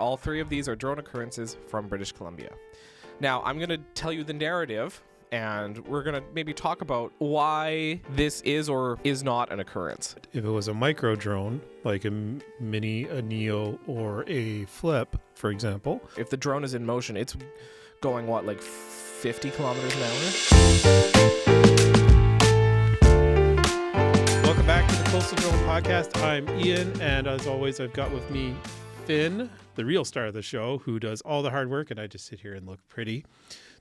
All three of these are drone occurrences from British Columbia. Now, I'm going to tell you the narrative, and we're going to maybe talk about why this is or is not an occurrence. If it was a micro drone, like a Mini, a Neo, or a Flip, for example. If the drone is in motion, it's going, what, like 50 kilometers an hour? Welcome back to the Coastal Drone Podcast. I'm Ian, and as always, I've got with me Finn, the real star of the show, who does all the hard work, and I just sit here and look pretty.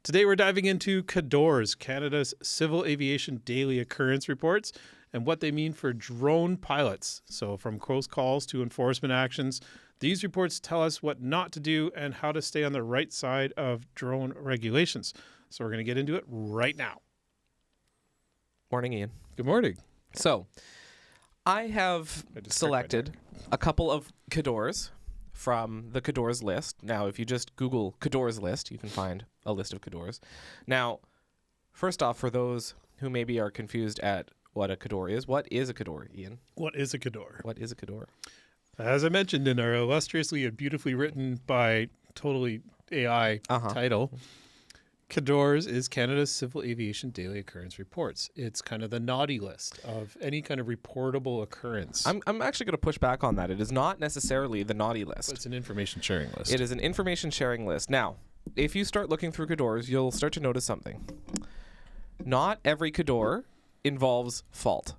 Today, we're diving into Cadors, Canada's civil aviation daily occurrence reports, and what they mean for drone pilots. So from close calls to enforcement actions, these reports tell us what not to do and how to stay on the right side of drone regulations. So we're going to get into it right now. Morning, Ian. Good morning. So, I have selected a couple of Cadors from the Cadors list. Now, if you just Google Cadors list, you can find a list of Cadors. Now, first off, for those who maybe are confused at what a Cador is, what is a Cador, Ian? What is a Cador? What is a Cador? As I mentioned in our illustriously and beautifully written by totally AI title, Cadors is Canada's civil aviation daily occurrence reports. It's kind of the naughty list of any kind of reportable occurrence. I'm actually going to push back on that. It is not necessarily the naughty list. It's an information sharing list. It is an information sharing list. Now, if you start looking through Cadors, you'll start to notice something. Not every Cador involves fault.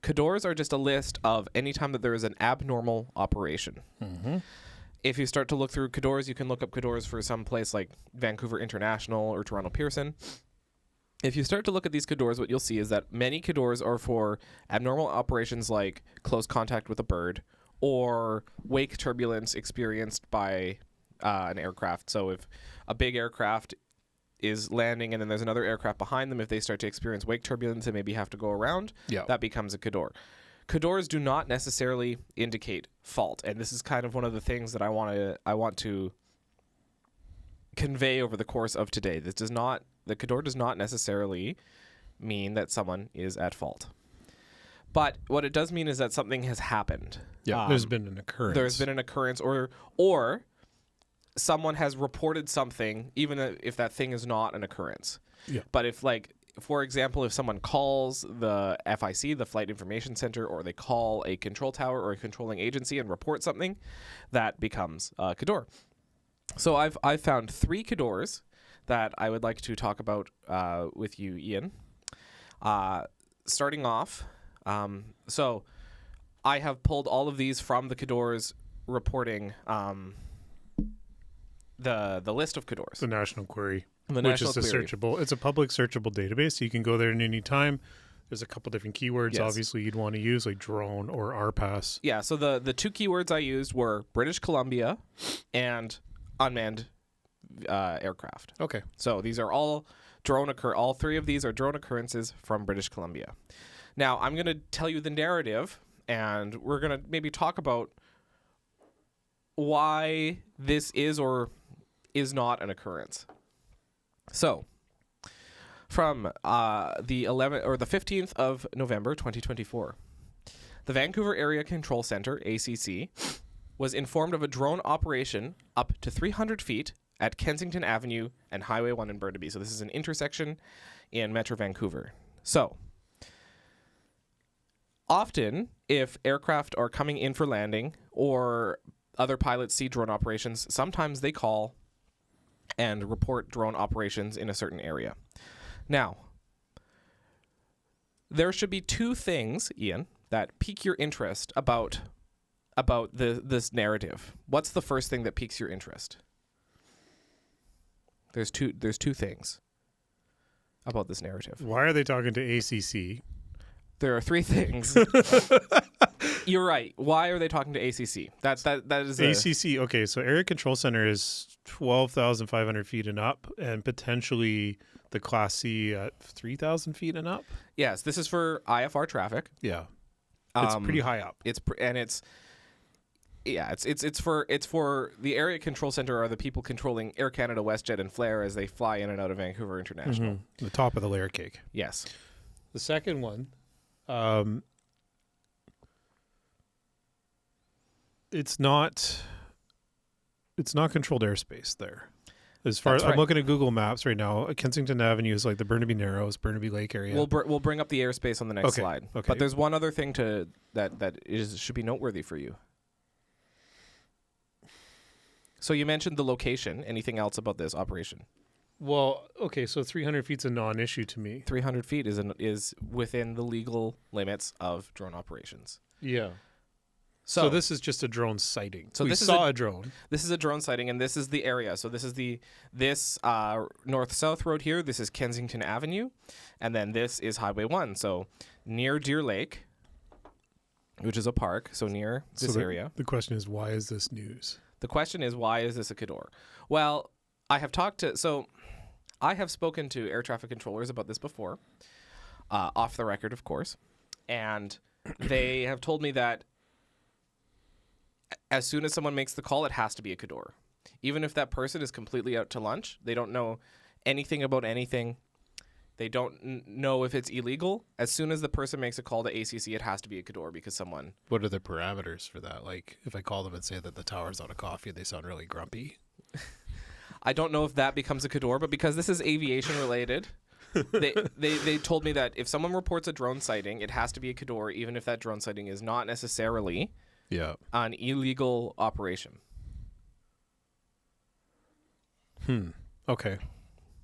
Cadors are just a list of any time that there is an abnormal operation. Mm-hmm. If you start to look through Cadors, you can look up Cadors for some place like Vancouver International or Toronto Pearson. If you start to look at these Cadors, what you'll see is that many Cadors are for abnormal operations like close contact with a bird or wake turbulence experienced by an aircraft. So if a big aircraft is landing and then there's another aircraft behind them, if they start to experience wake turbulence and maybe have to go around, that becomes a Cador. Cadors do not necessarily indicate fault, and this is kind of one of the things that I want to convey over the course of today. The Cador does not necessarily mean that someone is at fault, but what it does mean is that something has happened. Yeah, there's been an occurrence. There's been an occurrence, or someone has reported something, even if that thing is not an occurrence. Yeah. But if, like, for example, if someone calls the FIC, the Flight Information Center, or they call a control tower or a controlling agency and report something, that becomes a Cador. So I've found three Cadors that I would like to talk about with you, Ian. Starting off, so I have pulled all of these from the Cadors reporting the list of Cadors. The National Query. Which is searchable. It's a public searchable database. So you can go there at any time. There's a couple different keywords, obviously, you'd want to use, like drone or RPAS. Yeah, so the two keywords I used were British Columbia and unmanned aircraft. Okay. So these are all all three of these are drone occurrences from British Columbia. Now, I'm going to tell you the narrative, and we're going to maybe talk about why this is or is not an occurrence. So, from the 15th of November 2024, the Vancouver Area Control Center (ACC) was informed of a drone operation up to 300 feet at Kensington Avenue and Highway 1 in Burnaby. So this is an intersection in Metro Vancouver. So, often, if aircraft are coming in for landing or other pilots see drone operations, sometimes they call and report drone operations in a certain area. Now, there should be two things, Ian, that pique your interest about this narrative. What's the first thing that piques your interest? There's two things about this narrative. Why are they talking to ACC? There are three things. You're right. Why are they talking to ACC? That is ACC. Okay, so Area Control Center is 12,500 feet and up, and potentially the Class C at 3,000 feet and up. Yes, this is for IFR traffic. Yeah, it's pretty high up. It's for the Area Control Center are the people controlling Air Canada, WestJet, and Flair as they fly in and out of Vancouver International. Mm-hmm. The top of the layer cake. Yes. The second one. It's not it's not controlled airspace there. As far That's as I'm right. looking at Google Maps right now, Kensington Avenue is like the Burnaby Narrows, Burnaby Lake area. We'll bring up the airspace on the next Okay, slide. okay. But there's one other thing should be noteworthy for you. So you mentioned the location. Anything else about this operation? Well, okay, so 300 feet's a non-issue to me. 300 feet is within the legal limits of drone operations. Yeah. So So this is just a drone sighting. So We this is saw a drone. this is a drone sighting, and this is the area. So this is this north-south road here. This is Kensington Avenue, and then this is Highway 1. So near Deer Lake, which is a park. So near this area. The question is, why is this news? The question is, why is this a Cador? Well, I have spoken to air traffic controllers about this before, off the record, of course, and they have told me that as soon as someone makes the call, it has to be a Cador. Even if that person is completely out to lunch, they don't know anything about anything, they don't know if it's illegal. As soon as the person makes a call to ACC, it has to be a Cador because someone... What are the parameters for that? Like, if I call them and say that the tower's out of coffee, they sound really grumpy. I don't know if that becomes a Cador, but because this is aviation related, they told me that if someone reports a drone sighting, it has to be a Cador, even if that drone sighting is not necessarily an illegal operation. Okay.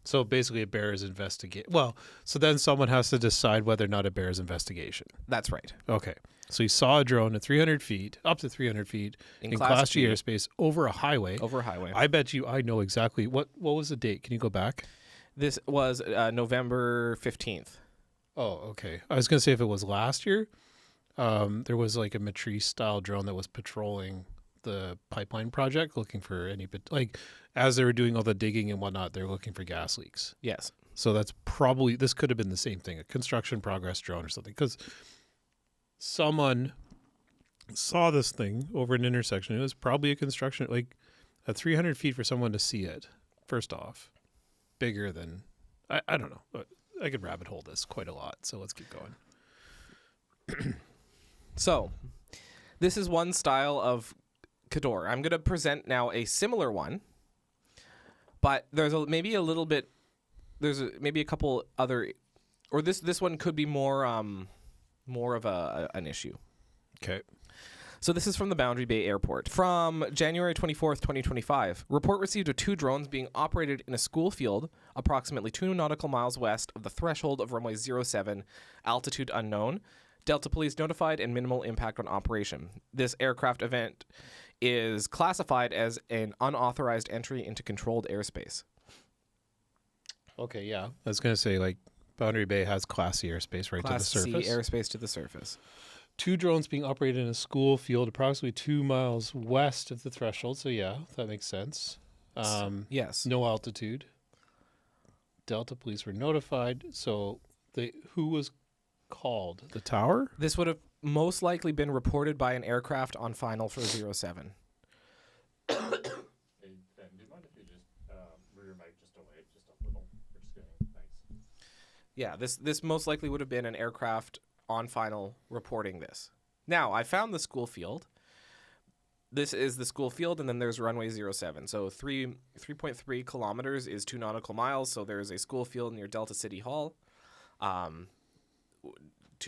So basically it bears investigate. Well, so then someone has to decide whether or not it bears investigation. That's right. Okay. So you saw a drone at 300 feet, up to 300 feet in Class G airspace over a highway. Over a highway. I bet you I know exactly. What was the date? Can you go back? This was November 15th. Oh, okay. I was going to say if it was last year, there was like a Matrice style drone that was patrolling the pipeline project looking for any, like as they were doing all the digging and whatnot, they're looking for gas leaks. Yes. So that's probably, this could have been the same thing, a construction progress drone or something, because someone saw this thing over an intersection. It was probably a construction, like at 300 feet for someone to see it, first off, bigger than, I don't know. But I could rabbit hole this quite a lot, so let's keep going. So this is one style of Cador. I'm going to present now a similar one, but there's maybe a little bit, maybe a couple other, or this one could be more of an issue. Okay. So this is from the Boundary Bay Airport. From January 24th, 2025, report received of 2 drones being operated in a school field approximately 2 nautical miles west of the threshold of runway 07, altitude unknown. Delta Police notified and minimal impact on operation. This aircraft event is classified as an unauthorized entry into controlled airspace. Okay, yeah. I was going to say, like, Boundary Bay has Class C airspace right Class to the surface. C airspace to the surface. 2 drones being operated in a school field approximately 2 miles west of the threshold. So, yeah, that makes sense. Yes. No altitude. Delta Police were notified. So, who was called? The tower? This would have most likely been reported by an aircraft on final for 07. Hey, Ben, do you mind if you just move your mic just away, just a little? We're just getting, thanks. Yeah, this most likely would have been an aircraft on final reporting this. Now, I found the school field. This is the school field, and then there's runway 07. So 3.3 kilometers is 2 nautical miles. So there's a school field near Delta City Hall,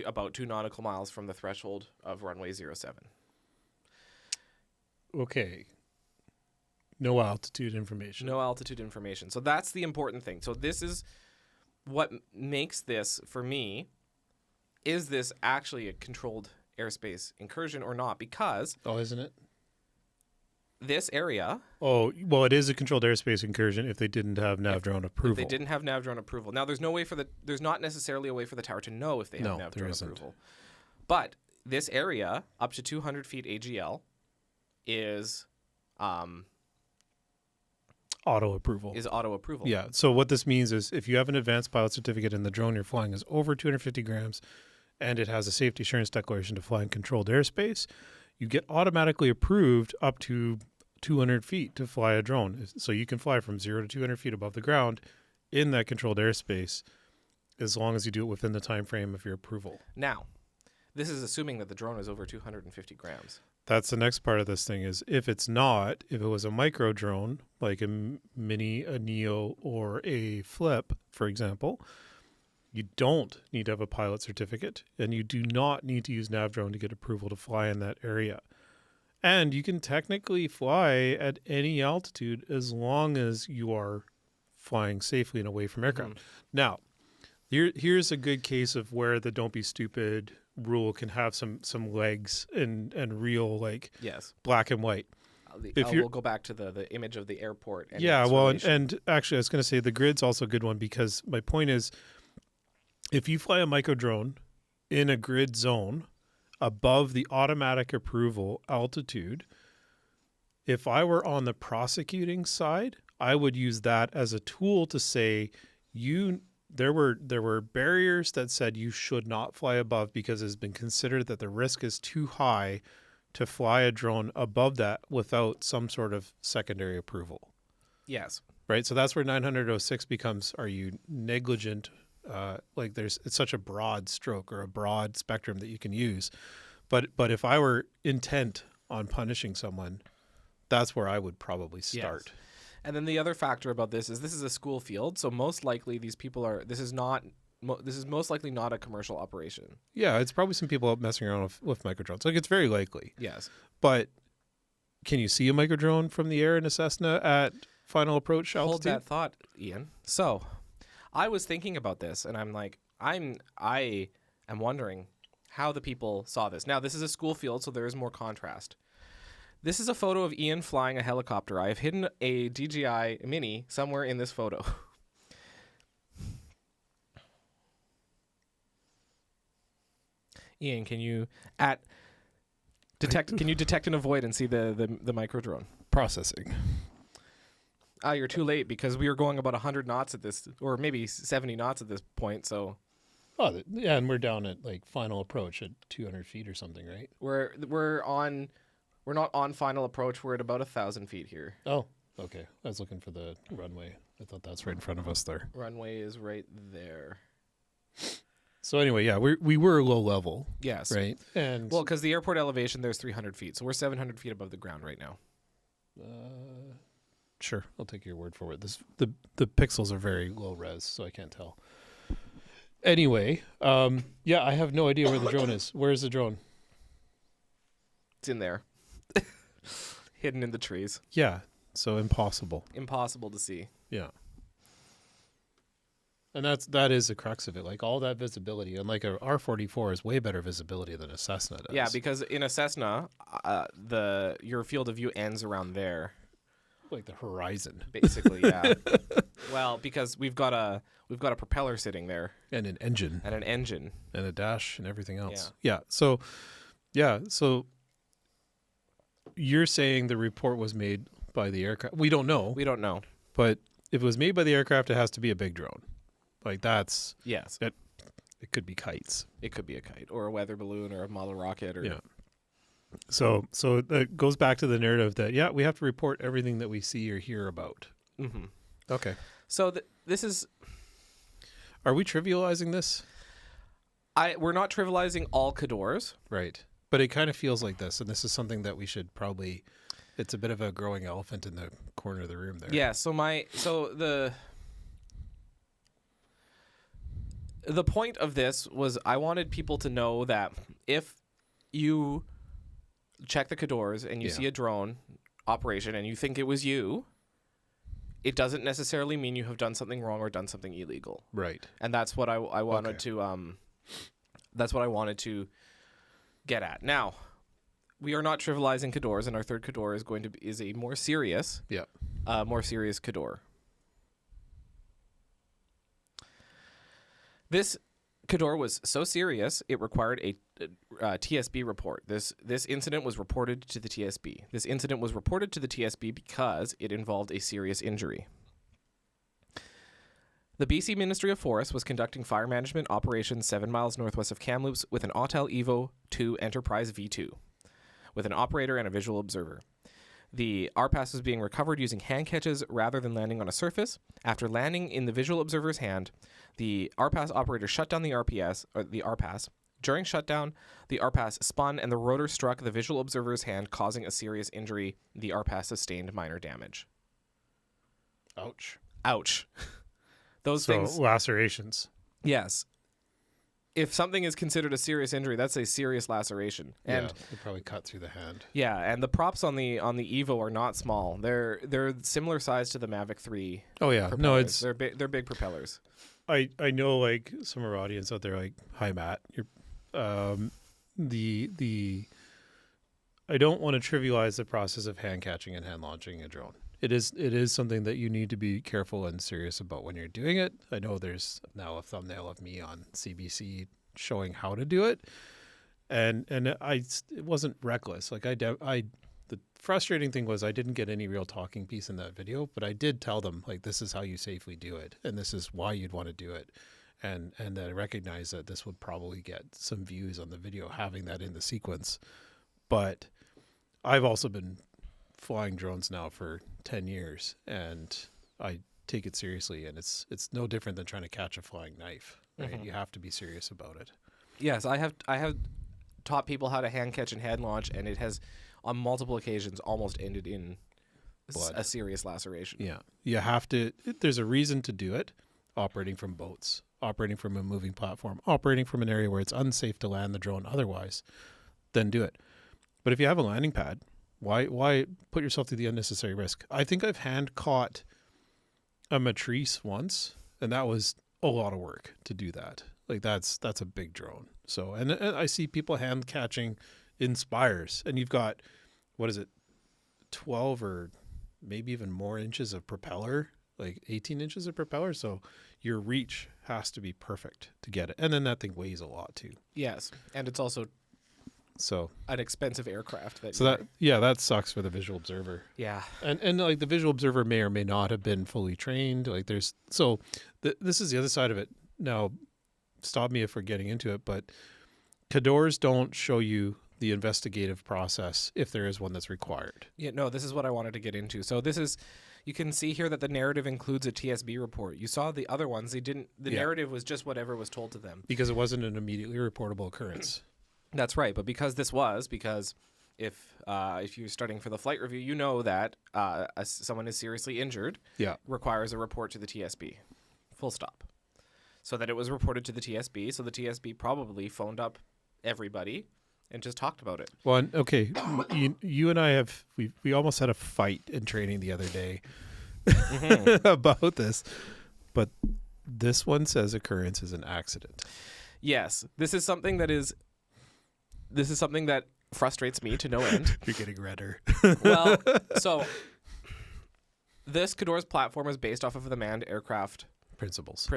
about 2 nautical miles from the threshold of runway 07. Okay. No altitude information. No altitude information. So that's the important thing. So this is what makes this, for me, is this actually a controlled airspace incursion or not? Because isn't it? this area... Oh, well, it is a controlled airspace incursion if they didn't have nav drone approval. If they didn't have nav drone approval. Now, there's not necessarily a way for the tower to know if they have nav drone approval. But this area, up to 200 feet AGL, is Auto approval. auto approval. Yeah. So what this means is if you have an advanced pilot certificate and the drone you're flying is over 250 grams and it has a safety assurance declaration to fly in controlled airspace, you get automatically approved up to 200 feet to fly a drone. So you can fly from 0 to 200 feet above the ground in that controlled airspace as long as you do it within the time frame of your approval. Now, this is assuming that the drone is over 250 grams. That's the next part of this thing is if it was a micro drone, like a mini, a Neo, or a Flip, for example, you don't need to have a pilot certificate, and you do not need to use NavDrone to get approval to fly in that area. And you can technically fly at any altitude as long as you are flying safely and away from aircraft. Now, here's a good case of where the don't be stupid rule can have some legs and real, like, Yes. black and white. We'll go back to the image of the airport. And Yeah, its well, relation. and actually I was going to say the grid's also a good one, because my point is if you fly a micro drone in a grid zone above the automatic approval altitude, if I were on the prosecuting side, I would use that as a tool to say there were barriers that said you should not fly above because it's been considered that the risk is too high to fly a drone above that without some sort of secondary approval. Yes. Right. So that's where 900.06 becomes, are you negligent? It's such a broad stroke or a broad spectrum that you can use. But if I were intent on punishing someone, that's where I would probably start. Yes. And then the other factor about this is a school field, so most likely these people this is most likely not a commercial operation. Yeah, it's probably some people out messing around with micro drones. Like, it's very likely. Yes. But can you see a micro drone from the air in a Cessna at final approach altitude? Hold that thought, Ian. So, I was thinking about this, and I'm like, I am wondering how the people saw this. Now, this is a school field, so there is more contrast. This is a photo of Ian flying a helicopter. I have hidden a DJI Mini somewhere in this photo. Ian, can you detect and avoid and see the micro drone? Processing. You're too late because we were going about 100 knots at this, or maybe 70 knots at this point. So, yeah, and we're down at like final approach at 200 feet or something, right? We're not on final approach. We're at about 1,000 feet here. Oh, okay. I was looking for the runway. I thought that's right in front of us there. Runway is right there. So anyway, yeah, we were low level. Yes. Right. And well, because the airport elevation there's 300 feet, so we're 700 feet above the ground right now. Sure, I'll take your word for it. The pixels are very low res, so I can't tell. Anyway, yeah, I have no idea where the drone is. Where's the drone? It's in there. Hidden in the trees. Yeah, so impossible. Impossible to see. Yeah. And that is the crux of it. Like, all that visibility, and like a R44 is way better visibility than a Cessna does. Yeah, because in a Cessna, your field of view ends around there. Like the horizon. Basically, yeah. Well, because we've got a propeller sitting there. And an engine. And an engine. And a dash and everything else. Yeah. So you're saying the report was made by the aircraft. We don't know. But if it was made by the aircraft, it has to be a big drone. Like, that's... Yes. It could be kites. It could be a kite or a weather balloon or a model rocket. Or yeah. So it goes back to the narrative that, yeah, we have to report everything that we see or hear about. Mm-hmm. Okay. So this is... Are we trivializing this? We're not trivializing all Cadors. Right. But it kind of feels like this, and this is something that we should probably... It's a bit of a growing elephant in the corner of the room there. Yeah, the point of this was I wanted people to know that if you check the Cadors and you see a drone operation and you think it was you, it doesn't necessarily mean you have done something wrong or done something illegal. Right. And that's what I wanted to that's what I wanted to get at. Now, we are not trivializing Cadors, and our third Cador is a more serious Cador. This Cador was so serious it required a TSB report. This incident was reported to the TSB. This incident was reported to the TSB because it involved a serious injury. The BC Ministry of Forests was conducting fire management operations 7 miles northwest of Kamloops with an Autel Evo 2 Enterprise V2, with an operator and a visual observer. The RPAS was being recovered using hand catches rather than landing on a surface. After landing in the visual observer's hand, the RPAS operator shut down the RPS, or the RPAS, During shutdown, the RPAS spun and the rotor struck the visual observer's hand, causing a serious injury. The RPAS sustained minor damage. Ouch. Ouch. Those So things, lacerations. yes. If something is considered a serious injury, that's a serious laceration. And Yeah, they probably cut through the hand. yeah, and the props on the Evo are not small. They're similar size to the Mavic 3. Oh yeah, propellers. no, it's they're big propellers. I know like some of our audience out there like, hi Matt, you're the I don't want to trivialize the process of hand catching and hand launching a drone. It is something that you need to be careful and serious about when you're doing it. I know there's now a thumbnail of me on CBC showing how to do it, and it wasn't reckless. Like the frustrating thing was I didn't get any real talking piece in that video, but I did tell them like this is how you safely do it, and this is why you'd want to do it, and I recognize that this would probably get some views on the video having that in the sequence, but I've also been flying drones now for 10 years and I take it seriously, and it's no different than trying to catch a flying knife, right? Mhm. You have to be serious about it. Yes, I have taught people how to hand catch and hand launch, and it has on multiple occasions almost ended in Blood. a serious laceration. Yeah. You have to, there's a reason to do it. Operating from boats, operating from a moving platform, operating from an area where it's unsafe to land the drone otherwise, then do it. But if you have a landing pad, why put yourself through the unnecessary risk? I think I've hand caught a matrice once, and that was a lot of work to do that. Like that's a big drone. So, and I see people hand catching Inspires, and you've got, what is it, 12 or maybe even more inches of propeller, like 18 inches of propeller. So your reach has to be perfect to get it. And then that thing weighs a lot too. Yes, and it's also So an expensive aircraft. that sucks for the visual observer. Yeah. And like the visual observer may or may not have been fully trained. Like this is the other side of it. Now, stop me if we're getting into it, but Cadors don't show you the investigative process if there is one that's required. Yeah, no, this is what I wanted to get into. So you can see here that the narrative includes a TSB report. You saw the other ones, the narrative was just whatever was told to them. Because it wasn't an immediately reportable occurrence. That's right, but because if you're studying for the flight review, you know that someone is seriously injured, requires a report to the TSB, full stop. So that it was reported to the TSB, so the TSB probably phoned up everybody and just talked about it. Well, okay, you and I we almost had a fight in training the other day about this, but this one says occurrence is an accident. Yes, this is something that frustrates me to no end. You're getting redder. Well, so this Cadors platform is based off of the manned aircraft principles.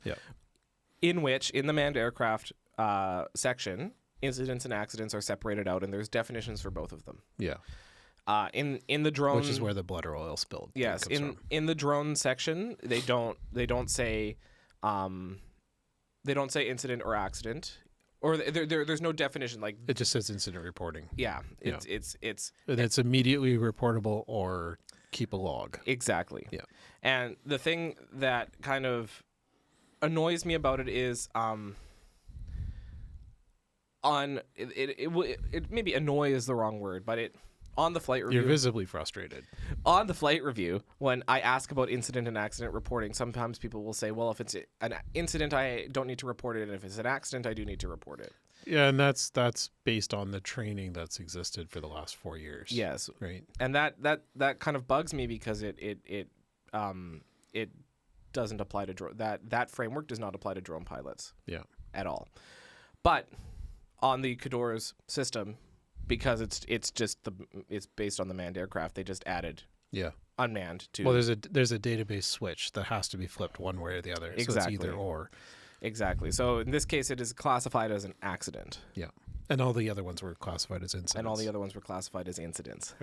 Yeah. In which, in the manned aircraft section, incidents and accidents are separated out, and there's definitions for both of them. Yeah. In the drone, which is where the blood or oil spilled. Yes. In the drone section, they don't say incident or accident, or there's no definition. Like it just says incident reporting. Yeah. It's and it's immediately reportable or keep a log. Exactly. Yeah. And the thing that kind of annoys me about it is it maybe annoy is the wrong word, but on the flight review, you're visibly frustrated. On the flight review, when I ask about incident and accident reporting, sometimes people will say, well, if it's an incident, I don't need to report it, and if it's an accident, I do need to report it. Yeah, and that's based on the training that's existed for the last 4 years. Yes. Right. And that kind of bugs me because it doesn't apply to drone. That framework does not apply to drone pilots. Yeah. At all. But on the Cadors system, because it's based on the manned aircraft, they just added unmanned to. Well, there's a database switch that has to be flipped one way or the other. Exactly. So it's either or. Exactly. So in this case, it is classified as an accident. Yeah. And all the other ones were classified as incidents.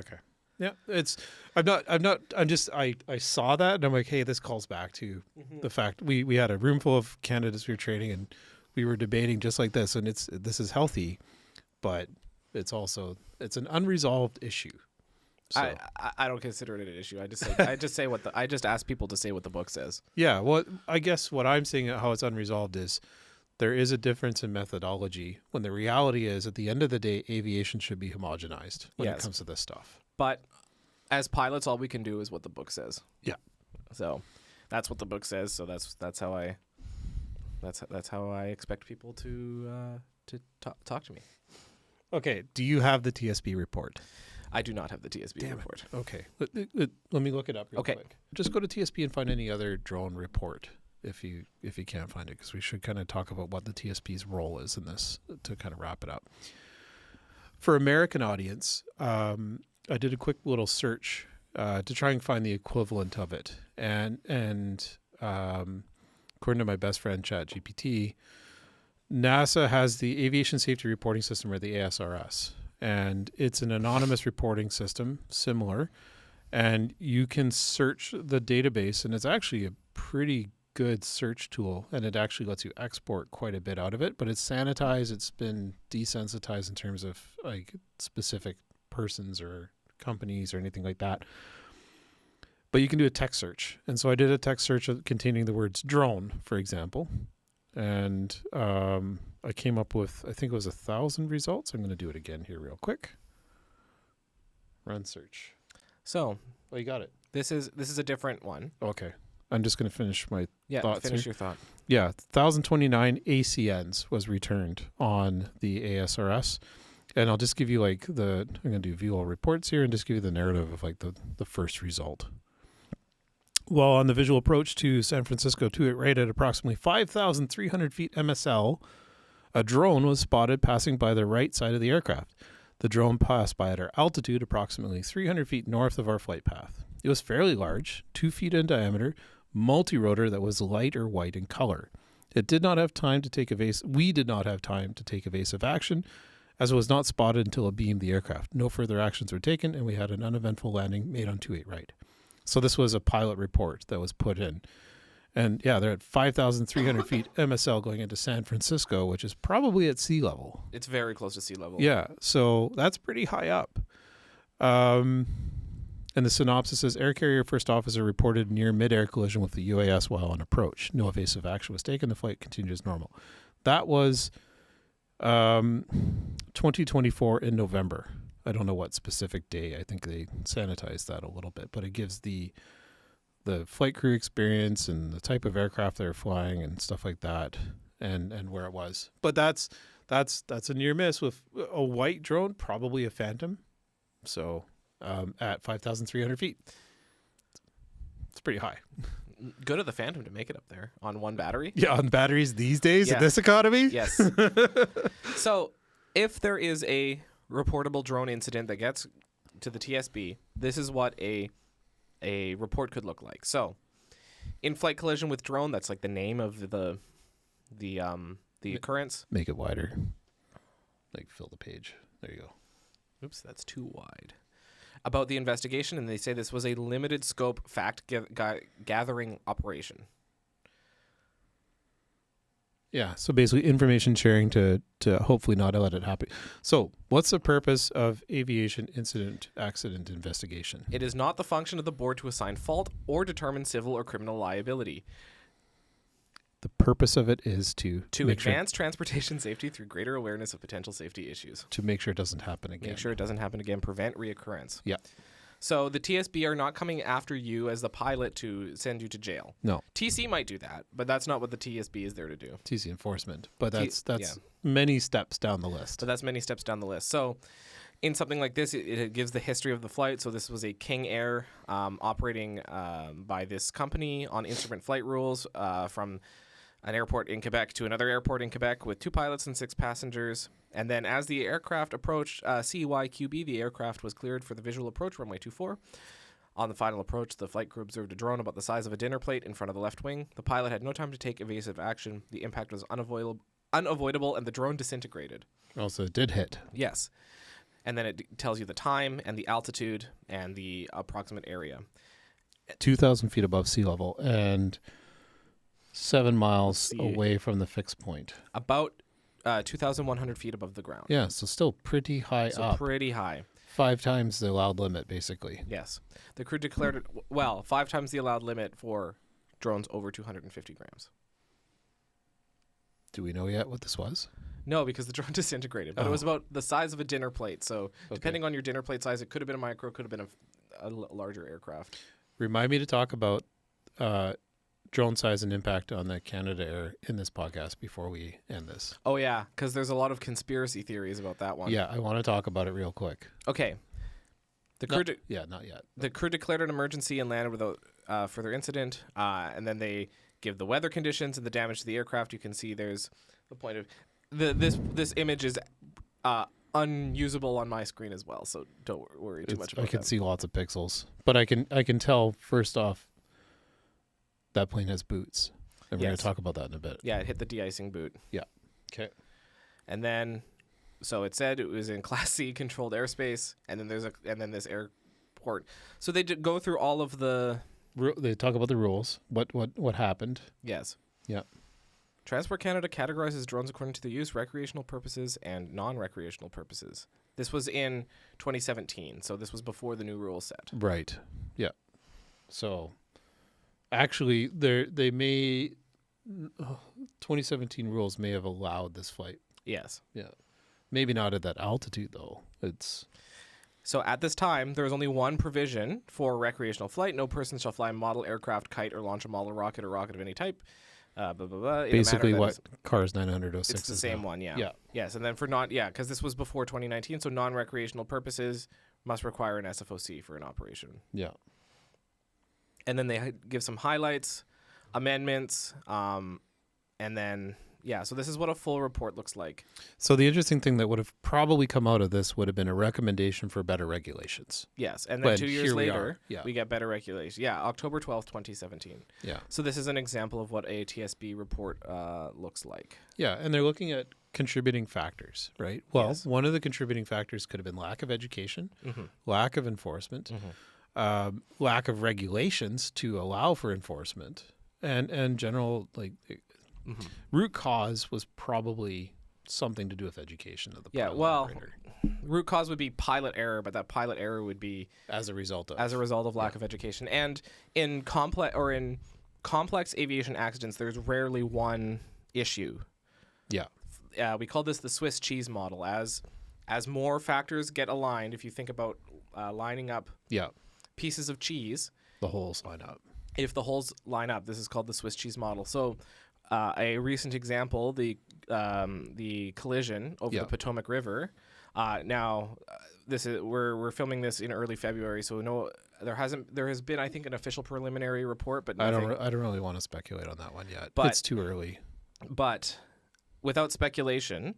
Okay. Yeah. I saw that and I'm like, hey, this calls back to the fact we had a room full of candidates we were training and we were debating just like this, and this is healthy, but it's an unresolved issue. So. I don't consider it an issue. I just ask people to say what the book says. Yeah. Well, I guess what I'm saying how it's unresolved is there is a difference in methodology when the reality is at the end of the day, aviation should be homogenized when it Yes. comes to this stuff. But as pilots, all we can do is what the book says. Yeah. So that's what the book says. So that's how I expect people to talk to me. Okay. Do you have the TSB report? I do not have the TSB Damn it. report. Okay. Let me look it up real Okay. quick. Just go to TSB and find any other drone report if you can't find it, because we should kind of talk about what the TSB's role is in this to kind of wrap it up. For American audience, I did a quick little search to try and find the equivalent of it. And according to my best friend ChatGPT, NASA has the Aviation Safety Reporting System, or the ASRS. And it's an anonymous reporting system, similar. And you can search the database, and it's actually a pretty good search tool. And it actually lets you export quite a bit out of it. But it's sanitized. It's been desensitized in terms of like specific persons or companies or anything like that. But you can do a text search. And so I did a text search containing the words drone, for example. And I came up with, I think it was 1,000 results. I'm going to do it again here real quick. Run search. So Oh, you got it. this is a different one. Okay. I'm just going to finish my Yeah, thoughts finish here. your thought. Yeah, 1,029 ACNs was returned on the ASRS. And I'll just give you like I'm going to do view all reports here and just give you the narrative of like the first result. While on the visual approach to San Francisco to it right at approximately 5,300 feet MSL, a drone was spotted passing by the right side of the aircraft. The drone passed by at our altitude approximately 300 feet north of our flight path. It was fairly large, 2 feet in diameter, multi-rotor that was light or white in color. It did not have time to take we did not have time to take evasive action, as it was not spotted until it beamed the aircraft. No further actions were taken, and we had an uneventful landing made on 28 right. So this was a pilot report that was put in. And yeah, they're at 5,300 feet MSL going into San Francisco, which is probably at sea level. It's very close to sea level. Yeah, so that's pretty high up. And the synopsis says, air carrier first officer reported near mid-air collision with the UAS while on approach. No evasive action was taken. The flight continued as normal. That was 2024 in November. I don't know what specific day. I think they sanitized that a little bit, but it gives the flight crew experience and the type of aircraft they're flying and stuff like that, and where it was. But that's a near miss with a white drone, probably a Phantom. So at 5,300 feet, it's pretty high. Go to the Phantom to make it up there on one battery. Yeah, on batteries these days Yeah. in this economy. Yes. So if there is a reportable drone incident that gets to the TSB, this is what a report could look like. So, in-flight collision with drone, that's like the name of the occurrence. Make it wider. Like fill the page. There you go. Oops, that's too wide. About the investigation, and they say this was a limited scope fact gathering operation. Yeah, so basically information sharing to hopefully not let it happen. So what's the purpose of aviation incident accident investigation? It is not the function of the board to assign fault or determine civil or criminal liability. The purpose of it is to make advance transportation safety through greater awareness of potential safety issues. To make sure it doesn't happen again. Make sure it doesn't happen again. Prevent reoccurrence. Yeah. So the TSB are not coming after you as the pilot to send you to jail. No. TC might do that, but that's not what the TSB is there to do. TC enforcement. But that's yeah. many steps down the list. So that's many steps down the list. So in something like this, it gives the history of the flight. So this was a King Air operating by this company on instrument flight rules from an airport in Quebec to another airport in Quebec with 2 pilots and 6 passengers. And then as the aircraft approached CYQB, the aircraft was cleared for the visual approach, runway 24. On the final approach, the flight crew observed a drone about the size of a dinner plate in front of the left wing. The pilot had no time to take evasive action. The impact was unavoidable, and the drone disintegrated. Also, it did hit. Yes. And then it tells you the time and the altitude and the approximate area. 2,000 feet above sea level and 7 miles See. away from the fixed point. About 2,100 feet above the ground. Yeah, so still pretty high So up. pretty high. 5 times the allowed limit, basically. Yes. The crew declared it, 5 times the allowed limit for drones over 250 grams. Do we know yet what this was? No, because the drone disintegrated. But it was about the size of a dinner plate. So depending on your dinner plate size, it could have been a micro, could have been a larger aircraft. Remind me to talk about drone size and impact on the Canada Air in this podcast before we end this. Oh, yeah, because there's a lot of conspiracy theories about that one. Yeah, I want to talk about it real quick. Okay. The crew not yet. The crew declared an emergency and landed without further incident. And then they give the weather conditions and the damage to the aircraft. You can see there's the point of this image is unusable on my screen as well, so don't worry too much about it. I can see lots of pixels, but I can tell first off that plane has boots, and we're going to talk about that in a bit. Yeah, it hit the de-icing boot. Yeah. Okay. And then, so it said it was in Class C controlled airspace, and then this airport. So they did go through all of the. They talk about the rules. What happened? Yes. Yeah. Transport Canada categorizes drones according to their use, recreational purposes, and non-recreational purposes. This was in 2017, so this was before the new rules set. Right. Yeah. So, actually, 2017 rules may have allowed this flight. Yes. Yeah. Maybe not at that altitude, though. So at this time, there was only one provision for recreational flight. No person shall fly a model aircraft, kite, or launch a model rocket or rocket of any type. Blah, blah, blah, basically what Cars 906 it's the same now. one, yeah. Yeah. Yes, and then for because this was before 2019, so non-recreational purposes must require an SFOC for an operation. Yeah. And then they give some highlights, amendments, and then, so this is what a full report looks like. So the interesting thing that would have probably come out of this would have been a recommendation for better regulations. Yes, and then 2 years later, we get better regulations. Yeah, October 12th, 2017. Yeah. So this is an example of what a TSB report looks like. Yeah, and they're looking at contributing factors, right? Well, Yes. one of the contributing factors could have been lack of education, lack of enforcement, lack of regulations to allow for enforcement, and general root cause was probably something to do with education of the pilot operator. Root cause would be pilot error, but that pilot error would be as a result of lack of education. And in complex aviation accidents, there's rarely one issue. Yeah. We call this the Swiss cheese model. As more factors get aligned, if you think about lining up pieces of cheese, the holes line up. If the holes line up, this is called the Swiss cheese model. So a recent example, the collision over the Potomac River. We're filming this in early February, so there has been, I think, an official preliminary report, but nothing. I don't really want to speculate on that one yet. But it's too early. But without speculation,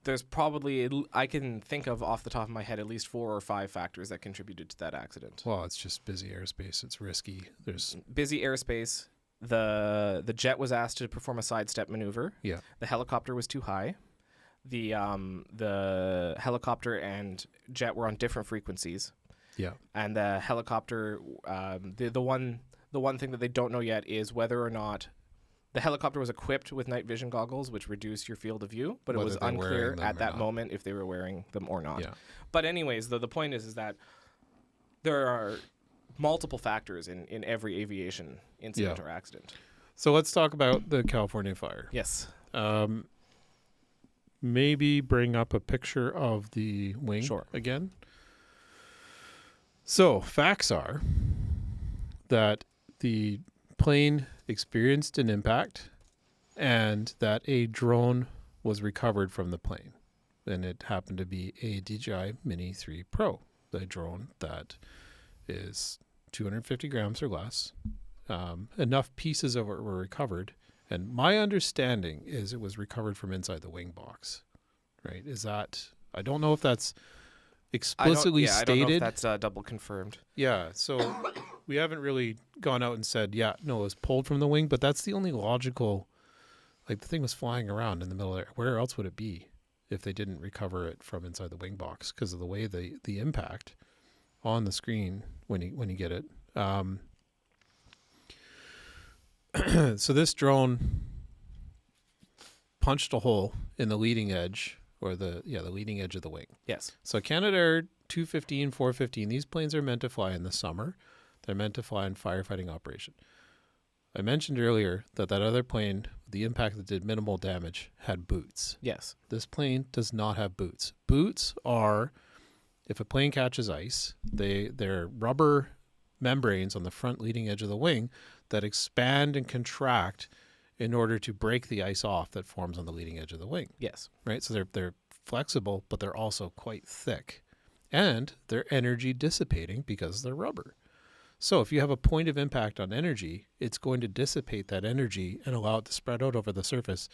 there's probably, I can think of off the top of my head, at least 4 or 5 factors that contributed to that accident. Well, it's just busy airspace. It's risky. There's busy airspace. The jet was asked to perform a sidestep maneuver. Yeah. The helicopter was too high. The helicopter and jet were on different frequencies. Yeah. And the helicopter, the one thing that they don't know yet is whether or not the helicopter was equipped with night vision goggles, which reduce your field of view, but whether it was unclear at that moment if they were wearing them or not. Yeah. But anyways, the point is that there are multiple factors in every aviation incident or accident. So let's talk about the California fire. Yes. Maybe bring up a picture of the wing again. So facts are that the plane experienced an impact and that a drone was recovered from the plane. And it happened to be a DJI Mini 3 Pro, the drone that is 250 grams or less. Enough pieces of it were recovered. And my understanding is it was recovered from inside the wing box, right? I don't know if that's explicitly stated. I don't know if that's double confirmed. Yeah, so we haven't really gone out and said, it was pulled from the wing, but that's the only logical, the thing was flying around in the middle of there. Where else would it be if they didn't recover it from inside the wing box because of the way the impact on the screen when you get it. So this drone punched a hole in the leading edge, or the leading edge of the wing. Yes. So Canadair 215, 415, these planes are meant to fly in the summer. They're meant to fly in firefighting operation. I mentioned earlier that other plane the impact that did minimal damage had boots. Yes. This plane does not have boots. Boots are, if a plane catches ice, they're rubber membranes on the front leading edge of the wing that expand and contract in order to break the ice off that forms on the leading edge of the wing. Yes. Right? So they're flexible, but they're also quite thick. And they're energy dissipating because they're rubber. So if you have a point of impact on energy, it's going to dissipate that energy and allow it to spread out over the surface.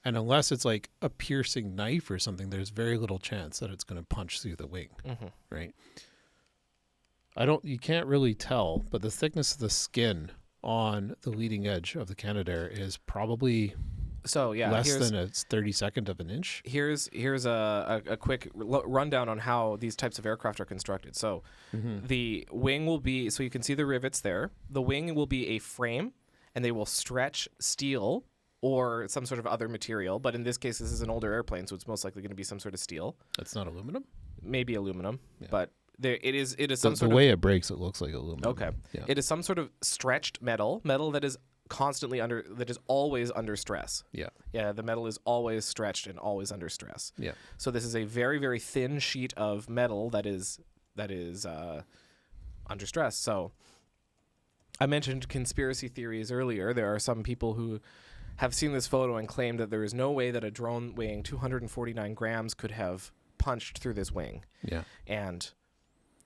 And unless it's like a piercing knife or something, there's very little chance that it's going to punch through the wing, right? You can't really tell, but the thickness of the skin on the leading edge of the Canadair is probably less than a 32nd of an inch. Here's a quick rundown on how these types of aircraft are constructed. So the wing will be, so you can see the rivets there. The wing will be a frame, and they will stretch steel or some sort of other material. But in this case, this is an older airplane, so it's most likely going to be some sort of steel. That's not aluminum? Maybe aluminum, Yeah. but it is some sort the of... way it breaks, it looks like aluminum. Okay. Yeah. It is some sort of stretched metal that is always under stress. Yeah. Yeah, the metal is always stretched and always under stress. Yeah. So this is a very, very thin sheet of metal that is under stress. So I mentioned conspiracy theories earlier. There are some people who have seen this photo and claim that there is no way that a drone weighing 249 grams could have punched through this wing. Yeah. And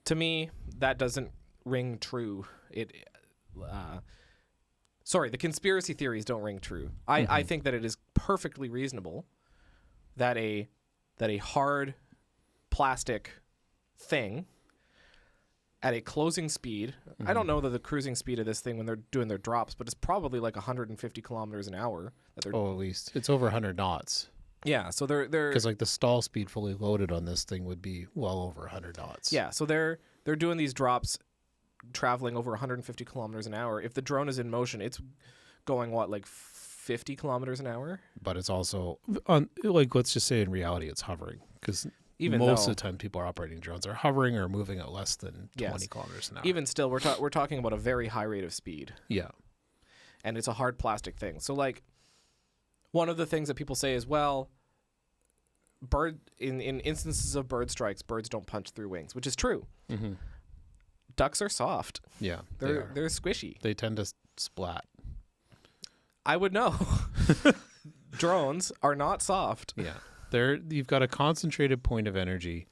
to me, that doesn't ring true. The conspiracy theories don't ring true. I think that it is perfectly reasonable that a hard plastic thing at a closing speed, I don't know the cruising speed of this thing when they're doing their drops, but it's probably like 150 kilometers an hour. At least. It's over 100 knots. Yeah, so they're because like the stall speed fully loaded on this thing would be well over 100 knots. Yeah, so they're doing these drops traveling over 150 kilometers an hour. If the drone is in motion, it's going like 50 kilometers an hour. But it's also let's just say in reality it's hovering, because most of the time people are operating drones are hovering or moving at less than 20 kilometers an hour. Even still, we're talking about a very high rate of speed. Yeah, and it's a hard plastic thing. So like one of the things that people say is, well, in instances of bird strikes, birds don't punch through wings, which is true. Mm-hmm. Ducks are soft. Yeah, they're squishy. They tend to splat. I would know. Drones are not soft. Yeah, you've got a concentrated point of energy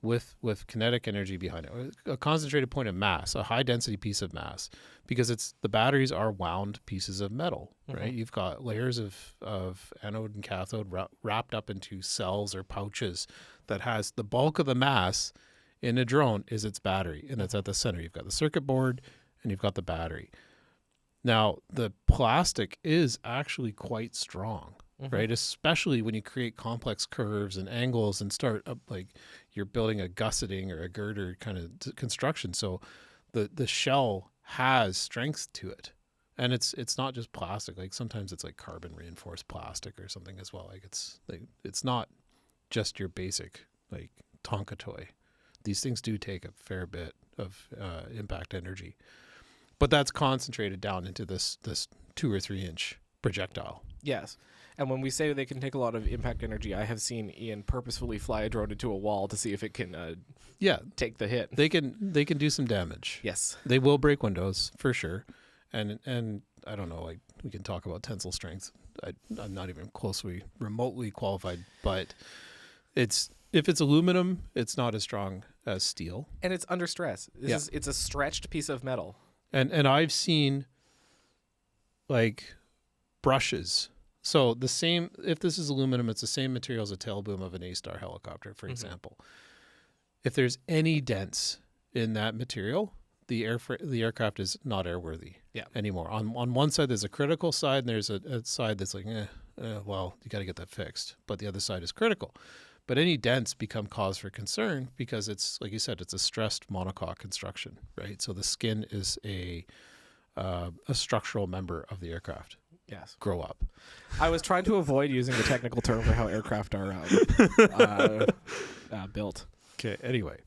with kinetic energy behind it, a concentrated point of mass, a high density piece of mass, because the batteries are wound pieces of metal, right? You've got layers of anode and cathode wrapped up into cells or pouches that has the bulk of the mass in a drone is its battery, and it's at the center. You've got the circuit board and you've got the battery. Now, the plastic is actually quite strong, right? Especially when you create complex curves and angles and start up like you're building a gusseting or a girder kind of construction. So the shell has strength to it. And it's not just plastic. Like sometimes it's like carbon reinforced plastic or something as well. Like it's not just your basic like Tonka toy. These things do take a fair bit of impact energy. But that's concentrated down into this 2 or 3 inch projectile. Yes. And when we say they can take a lot of impact energy, I have seen Ian purposefully fly a drone into a wall to see if it can take the hit. They can do some damage. Yes. They will break windows for sure. And I don't know, like we can talk about tensile strength. I'm not even remotely qualified, but if it's aluminum, it's not as strong as steel. And it's under stress. It's a stretched piece of metal. And I've seen like brushes. So if this is aluminum, it's the same material as a tail boom of an A-Star helicopter, for example. If there's any dents in that material, the aircraft is not airworthy anymore. On one side, there's a critical side, and there's a side that's like, well, you got to get that fixed. But the other side is critical. But any dents become cause for concern because it's, like you said, it's a stressed monocoque construction, right? So the skin is a structural member of the aircraft. Yes. Grow up. I was trying to avoid using the technical term for how aircraft are built. Okay. Anyway,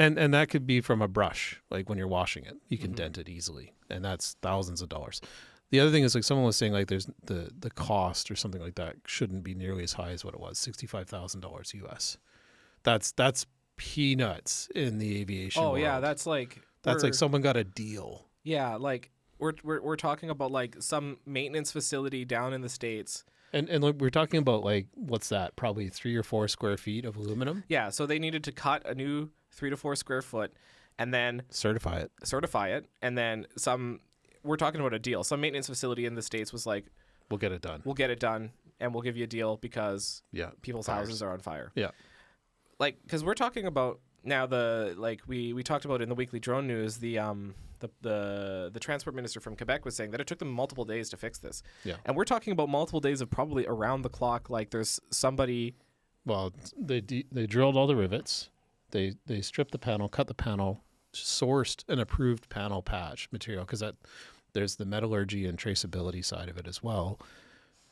And that could be from a brush, like when you're washing it, you can Mhm. dent it easily, and that's thousands of dollars. The other thing is, like, someone was saying, like, there's the cost or something like that shouldn't be nearly as high as what it was, $65,000 US. That's peanuts in the aviation Oh world. yeah, that's like someone got a deal. yeah, like we're talking about like some maintenance facility down in the States. And like, we're talking about, like, what's that? Probably 3 or 4 square feet of aluminum. Yeah, so they needed to cut a new 3 to 4 square foot and then Certify it. and then we're talking about a deal. Some maintenance facility in the States was like, We'll get it done. we'll get it done and we'll give you a deal because Yeah. people's Fires. houses are on fire. Yeah. Like, because we're talking about now we talked about in the weekly drone news, the transport minister from Quebec was saying that it took them multiple days to fix this. Yeah. And we're talking about multiple days of probably around the clock. Like, there's somebody. Well, they drilled all the rivets. They stripped the panel, cut the panel, sourced an approved panel patch material, because there's the metallurgy and traceability side of it as well,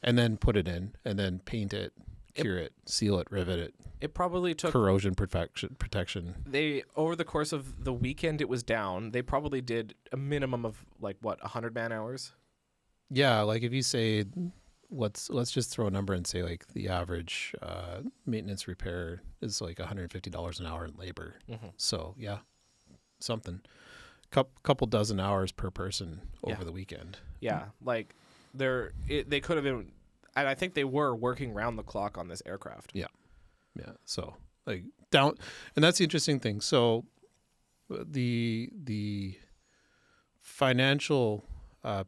and then put it in, and then paint it, cure it, seal it, rivet it. It probably took Corrosion protection. They over the course of the weekend it was down. They probably did a minimum of like 100 man hours. Yeah, like if you say, let's just throw a number and say, like, the average maintenance repair is like $150 an hour in labor. Mm-hmm. So yeah, something. Couple dozen hours per person over Yeah. the weekend. Yeah, like they could have been, and I think they were working round the clock on this aircraft. Yeah. So, like, down, and that's the interesting thing. So the financial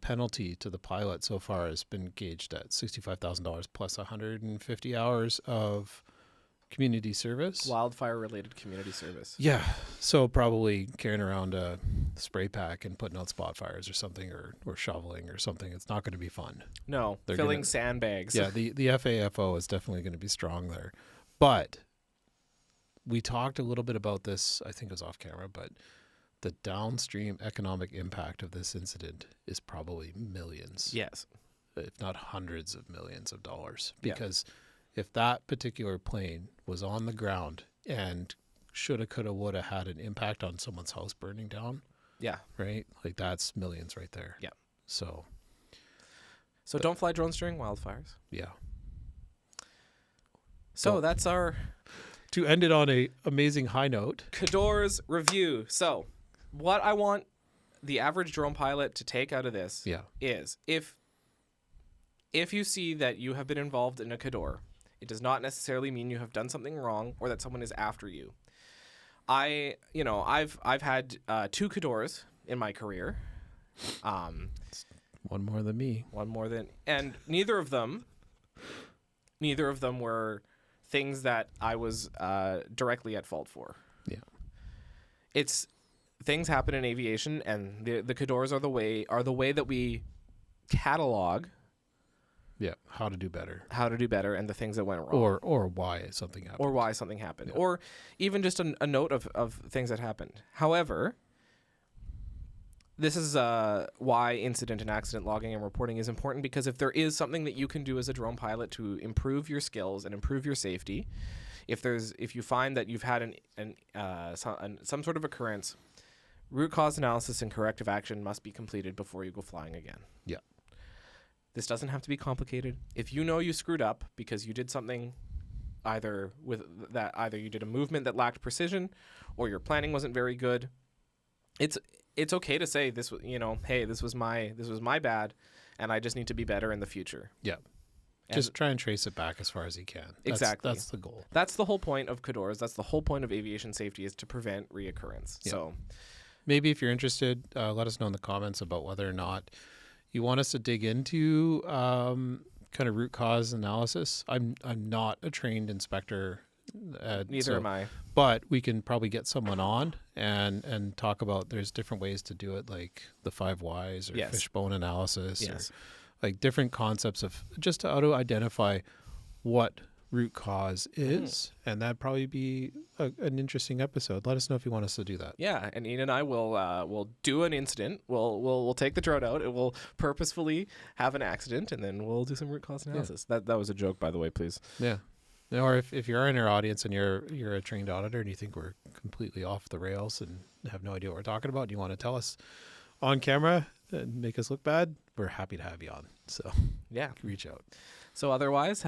penalty to the pilot so far has been gauged at $65,000 plus 150 hours of community service. Wildfire related community service. Yeah. So probably carrying around a spray pack and putting out spot fires or something, or shoveling or something. It's not going to be fun. No, They're filling gonna- sandbags. Yeah, the FAFO is definitely going to be strong there. But we talked a little bit about this, I think it was off camera, but the downstream economic impact of this incident is probably millions, Yes. if not hundreds of millions of dollars. Yeah. Because if that particular plane was on the ground and shoulda, coulda, woulda had an impact on someone's house burning down, Yeah. right? Like, that's millions right there. Yeah. So, So don't fly drones during wildfires. yeah. So Well- that's our To end it on a amazing high note. Cadors review. So what I want the average drone pilot to take out of this Yeah. is if you see that you have been involved in a Cador, it does not necessarily mean you have done something wrong or that someone is after you. I've had 2 Cadors in my career. One more than me. One more than, and neither of them were things that I was directly at fault for. Yeah. It's things happen in aviation, and the Cadors are the way that we catalog Yeah. How to do better. how to do better and the things that went wrong, Or why something happened. or why something happened, Yeah. or even just a note of things that happened. However, this is why incident and accident logging and reporting is important, because if there is something that you can do as a drone pilot to improve your skills and improve your safety, if you find that you've had some sort of occurrence, root cause analysis and corrective action must be completed before you go flying again. Yeah. This doesn't have to be complicated. If you know you screwed up because you did something either you did a movement that lacked precision or your planning wasn't very good, it's okay to say this was, hey, this was my bad and I just need to be better in the future. Yeah. And Just try and trace it back as far as you can. Exactly. That's the goal. that's the whole point of Cadors. That's the whole point of aviation safety, is to prevent reoccurrence. Yeah. So Maybe if you're interested, let us know in the comments about whether or not you want us to dig into kind of root cause analysis. I'm not a trained inspector. neither am I. But we can probably get someone on and talk about, there's different ways to do it, like the 5 whys or Yes. fishbone analysis, Yes. or like different concepts of just to auto identify what root cause is. And that'd probably be an interesting episode. Let us know if you want us to do that. Yeah, and Ian and I will do an incident. We'll take the drone out. It will purposefully have an accident, and then we'll do some root cause analysis. That was a joke, by the way. Please. Yeah. Or if you're in our audience and you're a trained auditor and you think we're completely off the rails and have no idea what we're talking about, and you want to tell us on camera and make us look bad, we're happy to have you on. So Yeah. reach out. So otherwise,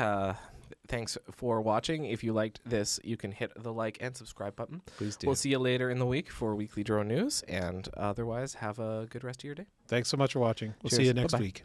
thanks for watching. If you liked this, you can hit the like and subscribe button. Please do. We'll see you later in the week for weekly drone news. And otherwise, have a good rest of your day. Thanks so much for watching. We'll see Cheers. you next Bye-bye. week.